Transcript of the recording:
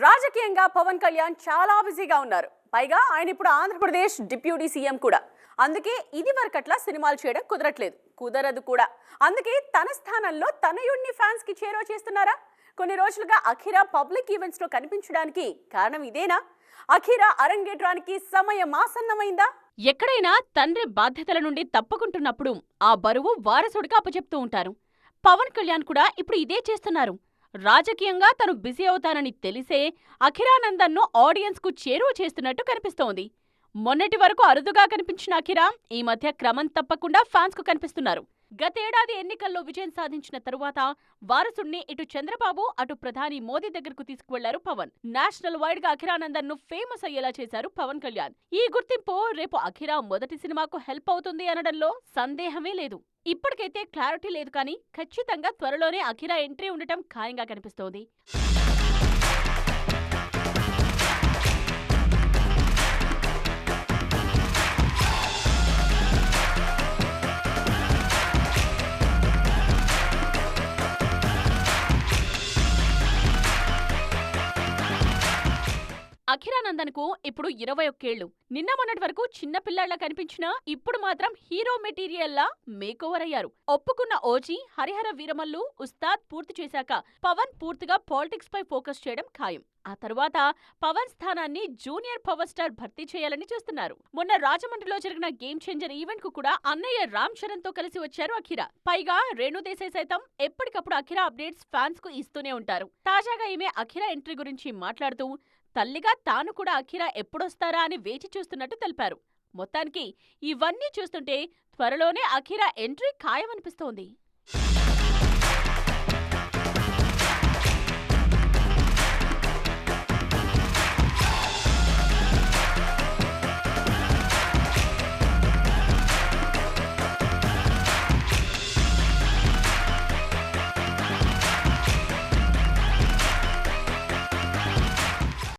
రాజకీయంగా పవన్ కళ్యాణ్ చాలా బిజీగా ఉన్నారు. పైగా ఆయన ఇప్పుడు ఆంధ్రప్రదేశ్ డిప్యూటీ సీఎం కూడా. అందుకే ఇది వరకట్లా సినిమాలు చేయడం కుదరదు కూడా. అందుకే తన స్థానంలో తనయుడిని ఫ్యాన్స్ కి చేరువ చేస్తున్నారా? కొన్ని రోజులుగా అఖిరా పబ్లిక్ ఈవెంట్స్ లో కనిపించడానికి కారణం ఇదేనా? అఖిరా అరంగేట్రానికి సమయం ఆసన్నమైందా? ఎక్కడైనా తండ్రి బాధ్యతల నుండి తప్పుకుంటున్నప్పుడు ఆ బరువు వారసుడికి అప్పచెప్తూ ఉంటారు. పవన్ కళ్యాణ్ కూడా ఇప్పుడు ఇదే చేస్తున్నారు. రాజకీయంగా తను బిజీ అవుతానని తెలిసే అఖిరానందన్ను ఆడియన్స్ కు చేరువ చేస్తున్నట్టు కనిపిస్తోంది. మొన్నటి వరకు అరుదుగా కనిపించిన అఖిరా ఈ మధ్య క్రమం తప్పకుండా ఫ్యాన్స్ కు కనిపిస్తున్నారు. గతేడాది ఎన్నికల్లో విజయం సాధించిన తరువాత వారసుణ్ణి ఇటు చంద్రబాబు అటు ప్రధాని మోదీ దగ్గరకు తీసుకువెళ్లారు పవన్. నేషనల్ వైడ్ గా అఖిరానందన్ ను ఫేమస్ అయ్యేలా చేశారు పవన్ కళ్యాణ్. ఈ గుర్తింపు రేపు అఖిరా మొదటి సినిమాకు హెల్ప్ అవుతుంది అనడంలో సందేహమే లేదు. ఇప్పటికైతే క్లారిటీ లేదు, కానీ ఖచ్చితంగా త్వరలోనే అఖిరా ఎంట్రీ ఉండటం ఖాయంగా కనిపిస్తోంది. అఖిరానందన్ కు ఇప్పుడు 21 ఏళ్లు. నిన్న మొన్నటి వరకు చిన్నపిల్లాళ్లా కనిపించినా ఇప్పుడు మాత్రం హీరో మెటీరియల్లా మేకోవర్ అయ్యారు. ఒప్పుకున్న ఓజీ, హరిహర వీరమల్లు, ఉస్తాద్ పూర్తి చేశాక పవన్ పూర్తిగా పాలిటిక్స్ పై ఫోకస్ చేయడం ఖాయం. ఆ తరువాత పవన్ స్థానాన్ని జూనియర్ పవర్ స్టార్ భర్తీ చేయాలని చూస్తున్నారు. మొన్న రాజమండ్రిలో జరిగిన గేమ్ చేంజర్ ఈవెంట్ కు కూడా అన్నయ్య రామ్ చరణ్ తో కలిసి వచ్చారు అఖిరా. పైగా రేణు దేశాయ్ సైతం ఎప్పటికప్పుడు అఖిరా అప్డేట్స్ ఫ్యాన్స్ కు ఇస్తూనే ఉంటారు. తాజాగా ఈమె అఖిరా ఎంట్రీ గురించి మాట్లాడుతూ తల్లిగా తాను కూడా అఖిరా ఎప్పుడొస్తారా అని వేచి చూస్తున్నట్టు తెలిపారు. మొత్తానికి ఇవన్నీ చూస్తుంటే త్వరలోనే అఖిరా ఎంట్రీ ఖాయమనిపిస్తోంది.